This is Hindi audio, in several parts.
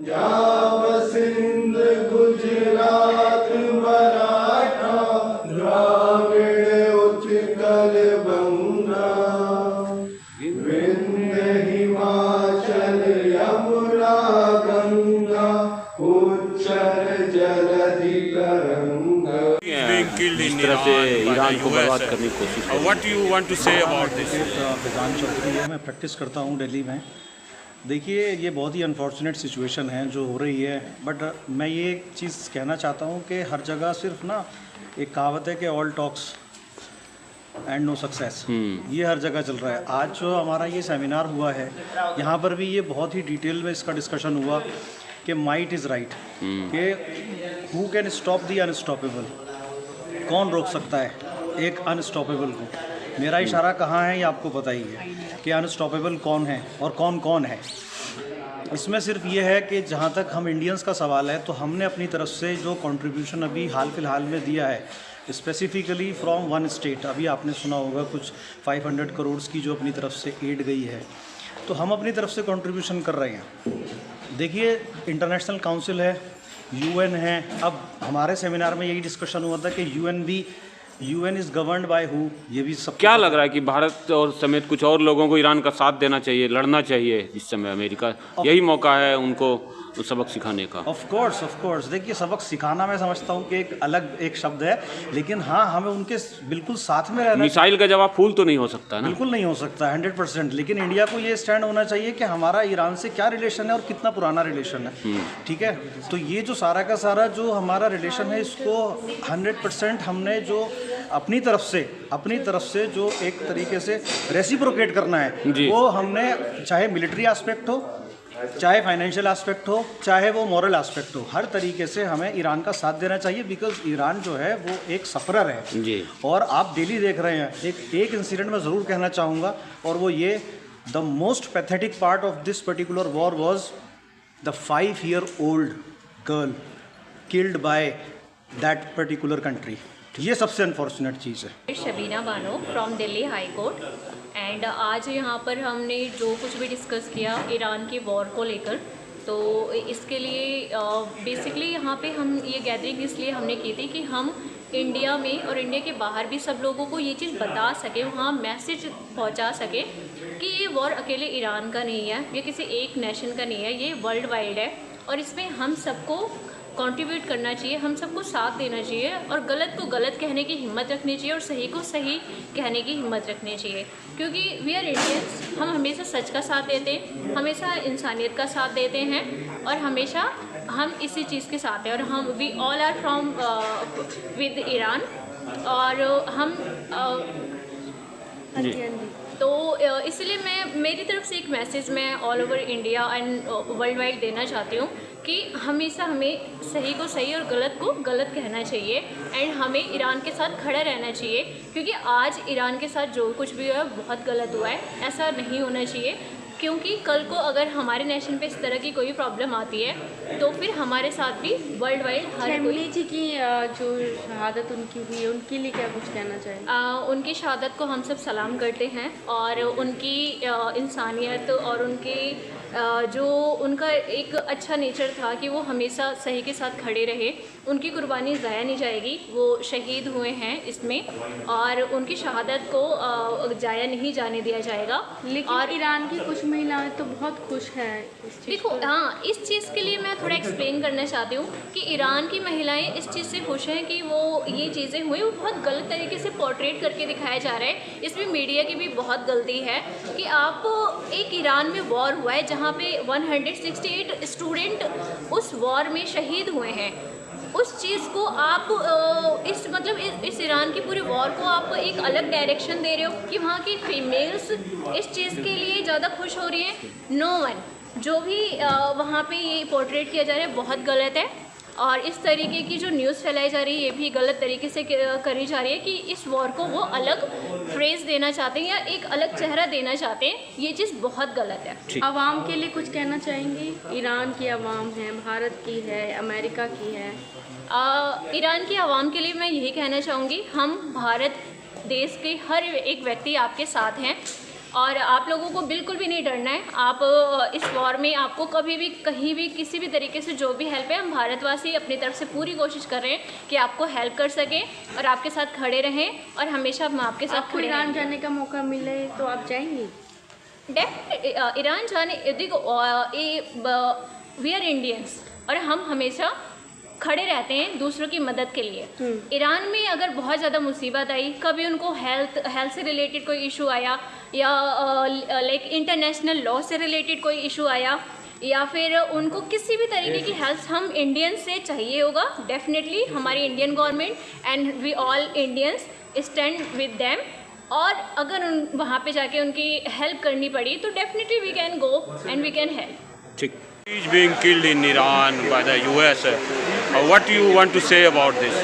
पंजाब सिंध गुजरात मराठा द्राविड़ उत्कल बंगा विंध्य हिमाचल यमुना गंगा उच्चल जलधि तरंगा। इस तरह से ईरान को बर्बाद करने की कोशिश है। What you want to say about this? Faizan Chaudhary है, मैं प्रैक्टिस करता हूँ दिल्ली में। देखिए, ये बहुत ही अनफॉर्चुनेट सिचुएशन है जो हो रही है, बट मैं ये एक चीज़ कहना चाहता हूँ कि हर जगह सिर्फ ना एक कहावत है कि all talks and no success, ये हर जगह चल रहा है। आज जो हमारा ये सेमिनार हुआ है, यहाँ पर भी ये बहुत ही डिटेल में इसका डिस्कशन हुआ कि माइट इज़ राइट, कि who can stop the unstoppable, कौन रोक सकता है एक अनस्टॉपेबल को। मेरा इशारा कहाँ है ये आपको पता ही है कि अनस्टॉपेबल कौन है और कौन कौन है। इसमें सिर्फ ये है कि जहाँ तक हम इंडियंस का सवाल है, तो हमने अपनी तरफ से जो कंट्रीब्यूशन अभी हाल फिलहाल में दिया है, स्पेसिफिकली फ्रॉम वन स्टेट, अभी आपने सुना होगा कुछ 500 करोड़ की जो अपनी तरफ से एड गई है, तो हम अपनी तरफ से कंट्रीब्यूशन कर रहे हैं। देखिए, इंटरनेशनल काउंसिल है, यूएन है। अब हमारे सेमिनार में यही डिस्कशन हुआ था कि UN is governed by who, ये भी सब क्या लग रहा है कि भारत और समेत कुछ और लोगों को ईरान का साथ देना चाहिए, लड़ना चाहिए इस समय? अमेरिका यही मौका है उनको सबक सिखाने का। ऑफ कोर्स देखिए, सबक सिखाना मैं समझता हूँ कि एक अलग एक शब्द है, लेकिन हाँ, हमें उनके बिल्कुल साथ में रहना। मिसाइल का जवाब फूल तो नहीं हो सकता ना? बिल्कुल नहीं हो सकता 100%, लेकिन इंडिया को ये स्टैंड होना चाहिए कि हमारा ईरान से क्या रिलेशन है और कितना पुराना रिलेशन है। ठीक है, तो ये जो सारा का सारा जो हमारा रिलेशन है, इसको 100% हमने जो अपनी तरफ से जो एक तरीके से रेसिप्रोकेट करना है, वो हमने, चाहे मिलिट्री एस्पेक्ट हो, चाहे फाइनेंशियल एस्पेक्ट हो, चाहे वो मॉरल एस्पेक्ट हो, हर तरीके से हमें ईरान का साथ देना चाहिए। बिकॉज ईरान जो है वो एक सफरर है जी। और आप डेली देख रहे हैं। एक इंसिडेंट मैं ज़रूर कहना चाहूँगा, और वो ये, the most pathetic part of this particular war was the 5-year-old girl killed by that particular country. ये सबसे अनफॉर्चुनेट चीज़ है। Shabina Bano from Delhi high court, and आज यहाँ पर हमने जो कुछ भी डिस्कस किया ईरान की वॉर को लेकर, तो इसके लिए बेसिकली यहाँ पे हम ये गैदरिंग इसलिए हमने की थी कि हम इंडिया में और इंडिया के बाहर भी सब लोगों को ये चीज़ बता सकें, वहाँ मैसेज पहुँचा सकें कि ये वॉर अकेले ईरान का नहीं है, ये किसी एक नेशन का नहीं है, ये वर्ल्ड वाइड है, और इसमें हम सबको कंट्रीब्यूट करना चाहिए, हम सबको साथ देना चाहिए, और गलत को गलत कहने की हिम्मत रखनी चाहिए और सही को सही कहने की हिम्मत रखनी चाहिए। क्योंकि वी आर इंडियंस, हम हमेशा सच का साथ देते हैं, हमेशा इंसानियत का साथ देते हैं, और हमेशा हम इसी चीज़ के साथ हैं। और हम we all are from with Iran, और हम तो इसलिए मैं मेरी तरफ से एक मैसेज मैं all over India and world wide देना चाहती हूँ कि हमेशा हमें सही को सही और गलत को गलत कहना चाहिए, एंड हमें ईरान के साथ खड़ा रहना चाहिए। क्योंकि आज ईरान के साथ जो कुछ भी हुआ है बहुत गलत हुआ है, ऐसा नहीं होना चाहिए। क्योंकि कल को अगर हमारे नेशन पे इस तरह की कोई प्रॉब्लम आती है, तो फिर हमारे साथ भी वर्ल्ड वाइड हर फैमिली जी की जो शहादत उनकी हुई है, उनके लिए क्या कुछ कहना चाहिए? उनकी शहादत को हम सब सलाम करते हैं, और उनकी इंसानियत और उनकी जो उनका एक अच्छा नेचर था कि वो हमेशा सही के साथ खड़े रहे, उनकी कुर्बानी ज़ाया नहीं जाएगी। वो शहीद हुए हैं इसमें, और उनकी शहादत को ज़ाया नहीं जाने दिया जाएगा। लेकिन और ईरान की कुछ महिलाएं तो बहुत खुश हैं इस चीज़। देखो, हाँ, इस चीज़ के लिए मैं थोड़ा एक्सप्लेन करना चाहती हूँ कि ईरान की महिलाएं इस चीज़ से खुश हैं कि वो ये चीज़ें हुई, वो बहुत गलत तरीके से पोर्ट्रेट करके दिखाया जा रहा है। इसमें मीडिया की भी बहुत गलती है कि आप एक ईरान में वॉर हुआ है जहाँ पे 168 स्टूडेंट उस वॉर में शहीद हुए हैं, उस चीज़ को आप इस ईरान की पूरी वॉर को आप एक अलग डायरेक्शन दे रहे हो कि वहाँ की फीमेल्स इस चीज़ के लिए ज़्यादा खुश हो रही हैं। नो वन, जो भी वहाँ पे ये पोर्ट्रेट किया जा रहा है बहुत गलत है, और इस तरीके की जो न्यूज़ फैलाई जा रही है ये भी गलत तरीके से करी जा रही है कि इस वॉर को वो अलग फ्रेज देना चाहते हैं या एक अलग चेहरा देना चाहते हैं। ये चीज़ बहुत गलत है। आवाम के लिए कुछ कहना चाहेंगी? ईरान की आवाम है, भारत की है, अमेरिका की है। ईरान की आवाम के लिए मैं यही कहना चाहूँगी, हम भारत देश के हर एक व्यक्ति आपके साथ हैं, और आप लोगों को बिल्कुल भी नहीं डरना है। आप इस वॉर में आपको कभी भी कहीं भी किसी भी तरीके से जो भी हेल्प है, हम भारतवासी अपनी तरफ से पूरी कोशिश कर रहे हैं कि आपको हेल्प कर सकें और आपके साथ खड़े रहें और हमेशा हम आपके साथ आपको खड़े ईरान जाने का मौका मिले तो आप जाएंगी? डेफिनेटली ईरान जाने, देखो वी आर इंडियंस और हम हमेशा खड़े रहते हैं दूसरों की मदद के लिए। ईरान में अगर बहुत ज़्यादा मुसीबत आई, कभी उनको हेल्थ से रिलेटेड कोई इशू आया या लाइक इंटरनेशनल लॉ से रिलेटेड कोई इशू आया या फिर उनको किसी भी तरीके की हेल्प हम इंडियन से चाहिए होगा, डेफिनेटली हमारी Indian government and we all Indians stand with them. और अगर वहाँ पे जाके उनकी हेल्प करनी पड़ी तो definitely we can go and we can help. ठीक। He is being killed in Iran by the US. What do you want to say about this?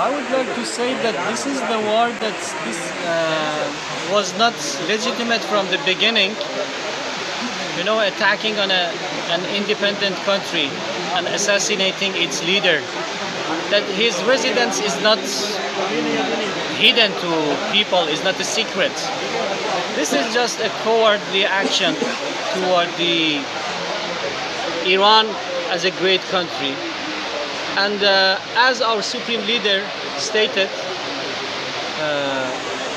I would like to say that this is the war that was not legitimate from the beginning. You know, attacking on an independent country and assassinating its leader. That his residence is not hidden to people, is not a secret. This is just a cowardly action toward the Iran as a great country. And as our supreme leader stated,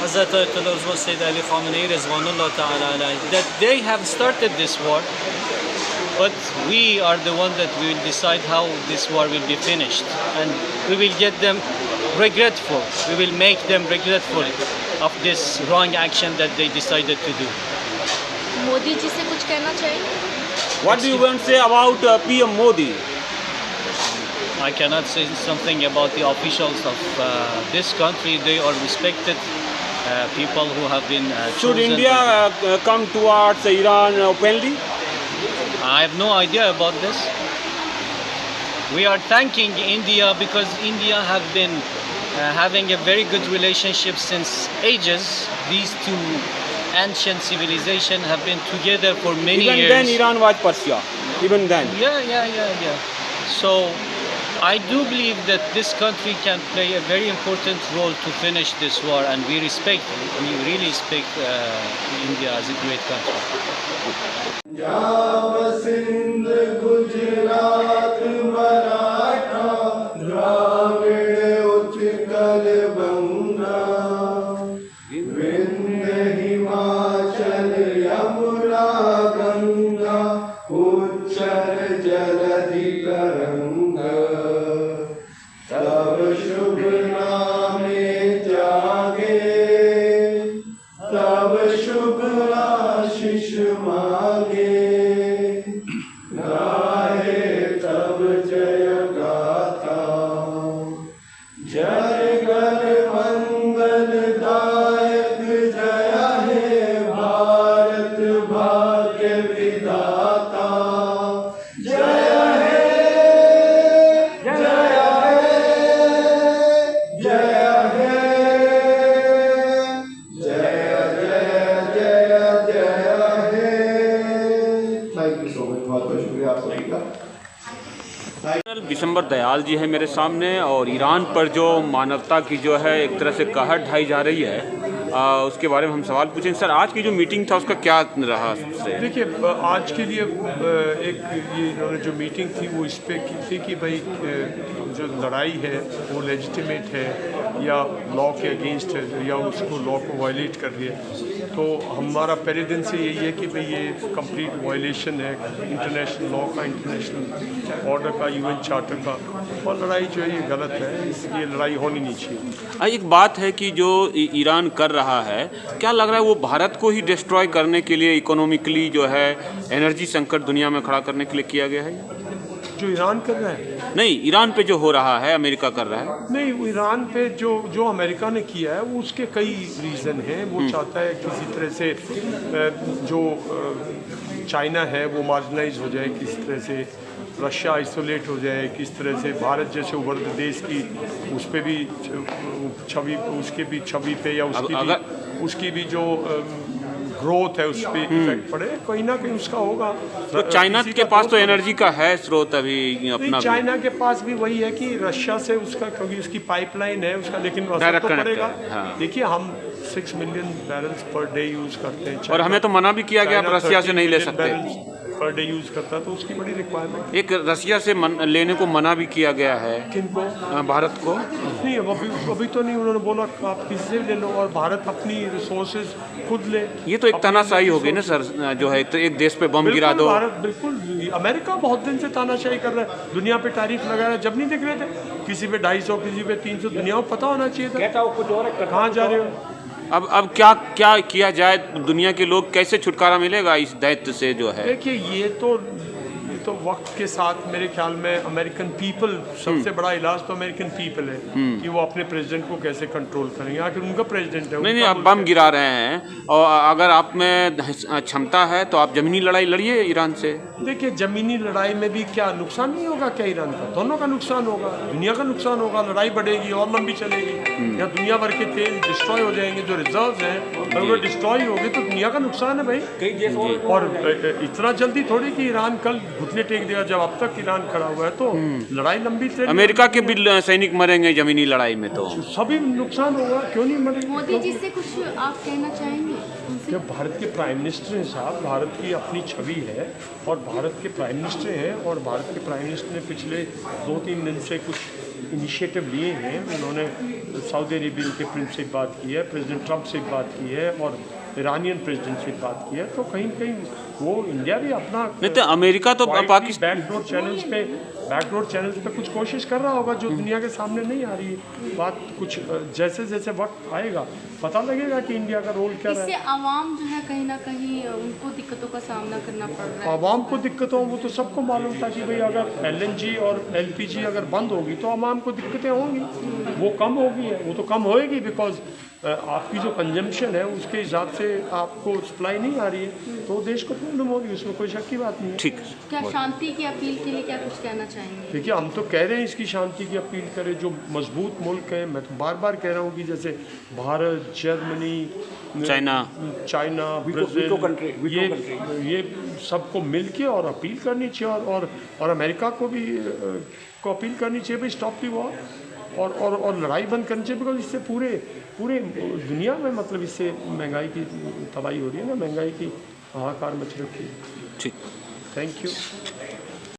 Hazrat Ayatollah Sayyid Ali Khamenei Rizwanullah Ta'ala alayhi, that they have started this war, but we are the one that will decide how this war will be finished, and we will get them regretful. We will make them regretful of this wrong action that they decided to do. Modi ji से कुछ कहना चाहिए? What do you want to say about PM Modi? I cannot say something about the officials of this country. They are respected people who have been Should chosen. India come towards Iran openly? I have no idea about this. We are thanking India because India have been having a very good relationship since ages. These two ancient civilizations have been together for many Even years. then Iran was Persia. Even then. Yeah. So I do believe that this country can play a very important role to finish this war, and we really respect India as a great country. Punjab Sindh Gujarat Maratha Dravida Utkal बंगा विंध्य हिमाचल यमुना गंगा उच्चर जलधि तरंगा तब शुभ नामे जागे तब शुभ आशीष मांगे गाहे तब जय गाथा जय गण मंगल दायक जय हे भारत भाग्य विधाता जय हे जय हे जय हे दिसंबर दयाल जी है मेरे सामने, और ईरान पर जो मानवता की जो है एक तरह से कहर ढाई जा रही है, उसके बारे में हम सवाल पूछेंगे। सर, आज की जो मीटिंग था उसका क्या रहा? देखिए, आज के लिए एक ये इन्होंने जो मीटिंग थी वो इस पे की थी कि भाई जो लड़ाई है वो लेजिटिमेट है या लॉ के अगेंस्ट है या उसको लॉ को वायलेट कर रही है। तो हमारा पहले दिन से यही है कि भाई ये कंप्लीट वायलेशन है इंटरनेशनल लॉ का, इंटरनेशनल ऑर्डर का, यूएन चार्टर का, और लड़ाई जो है ये गलत है, ये लड़ाई होनी नहीं चाहिए। एक बात है कि जो ईरान कर रहा है, क्या लग रहा है वो भारत को ही डिस्ट्रॉय करने के लिए, इकोनॉमिकली जो है एनर्जी संकट दुनिया में खड़ा करने के लिए किया गया है? जो ईरान कर रहा है? नहीं, ईरान पे जो हो रहा है अमेरिका कर रहा है। नहीं, ईरान पे जो अमेरिका ने किया है वो उसके कई रीज़न हैं। वो चाहता है किसी तरह से जो चाइना है वो मार्जिनाइज हो जाए, किसी तरह से रशिया आइसोलेट हो जाए, किस तरह से भारत जैसे उभरते देश की उस पर भी छवि, उसके भी छवि पे या उसकी भी जो ग्रोथ है उस पर इफेक्ट पड़े, कहीं ना कहीं उसका होगा। तो चाइना के पास तो एनर्जी का है स्रोत अभी अपना, चाइना के पास भी वही है कि रशिया से उसका, क्योंकि उसकी पाइपलाइन है उसका, लेकिन असर तो पड़ेगा। देखिए, हम 6 million barrels per day use करते हैं। और हमें तो मना भी किया गया, आप रसिया से नहीं ले सकते पर डे यूज़ करता है, तो उसकी बड़ी रिक्वायरमेंट। एक रसिया से लेने को मना भी किया गया है किनको? भारत को। नहीं, अभी तो नहीं, उन्होंने बोला आप किसी से ले लो और भारत अपनी रिसोर्सेज खुद ले। ये तो एक तानाशाही हो गई ना सर, जो है तो एक देश पे बम गिरा दो। भारत बिल्कुल, अमेरिका बहुत दिन से तानाशाही कर रहा है, दुनिया पे तारीफ लगा रहा है। जब नहीं दिख रहे थे किसी पे 250, किसी पे 300, दुनिया को पता होना चाहिए था कहाँ जा रहे हो। अब क्या क्या किया जाए, दुनिया के लोग कैसे छुटकारा मिलेगा इस दैत्य से जो है? देखिए ये तो वक्त के साथ मेरे ख्याल में अमेरिकन पीपल, सबसे बड़ा इलाज तो अमेरिकन पीपल है कि वो अपने प्रेसिडेंट को कैसे कंट्रोल करेंगे। आखिर उनका प्रेसिडेंट है। नहीं, अब बम गिरा रहे हैं और अगर आप में क्षमता है तो आप जमीनी लड़ाई लड़िए ईरान से। देखिए जमीनी लड़ाई में भी क्या नुकसान नहीं होगा क्या ईरान का? दोनों का नुकसान होगा, दुनिया का नुकसान होगा, लड़ाई बढ़ेगी और लंबी चलेगी, या दुनिया भर के तेल डिस्ट्रॉय हो जाएंगे, जो रिजर्व्स हैं अगर वो डिस्ट्रॉय हो गए तो दुनिया का नुकसान है भाई। और इतना जल्दी थोड़ी कि ईरान कल घुटने टेक देगा, जब अब तक ईरान खड़ा हुआ है तो लड़ाई लंबी चलेगी। अमेरिका के भी सैनिक मरेंगे जमीनी लड़ाई में, तो सभी नुकसान होगा, क्यों नहीं मरेंगे? मोदी जी से कुछ आप कहना चाहेंगे? जब भारत के प्राइम मिनिस्टर हैं साहब, भारत की अपनी छवि है और भारत के प्राइम मिनिस्टर हैं, और भारत के प्राइम मिनिस्टर ने पिछले 2-3 दिन से कुछ इनिशिएटिव लिए हैं। उन्होंने सऊदी अरेबियन के प्रिंस से बात की है, प्रेसिडेंट ट्रंप से बात की है और ईरानियन प्रेसिडेंट से बात की है, तो कहीं न कहीं वो इंडिया भी अपना नहीं तो अमेरिका तो पाकिस्तान बैकडोर चैनल्स पे कुछ कोशिश कर रहा होगा जो दुनिया के सामने नहीं आ रही है बात। कुछ जैसे जैसे वक्त आएगा पता लगेगा कि इंडिया का रोल क्या है। इससे आवाम जो है कहीं ना कहीं उनको दिक्कतों का सामना करना पड़ रहा है। आवाम को दिक्कतों, वो तो सबको मालूम था कि भाई अगर LNG और LPG अगर बंद होगी तो आवाम को दिक्कतें होंगी, वो कम होगी, वो तो कम होएगी बिकॉज आपकी जो कंजम्पशन है उसके हिसाब से आपको सप्लाई नहीं आ रही है, तो देश को प्रॉब्लम होगी, उसमें कोई शक की बात नहीं है। ठीक। क्या शांति की अपील के लिए क्या कुछ कहना चाहेंगे? देखिए हम तो कह रहे हैं इसकी शांति की अपील करें, जो मजबूत मुल्क हैं, मैं तो बार बार कह रहा हूँ कि जैसे भारत, जर्मनी, चाइना, ब्राज़ील, ये सबको मिल के और अपील करनी चाहिए और अमेरिका को भी अपील करनी चाहिए भाई स्टॉप दी वॉर और लड़ाई बंद करनी चाहिए, बिकॉज इससे पूरे दुनिया में मतलब इससे महंगाई की तबाही हो रही है ना, महंगाई की हाहाकार मच रखी है। ठीक, थैंक यू।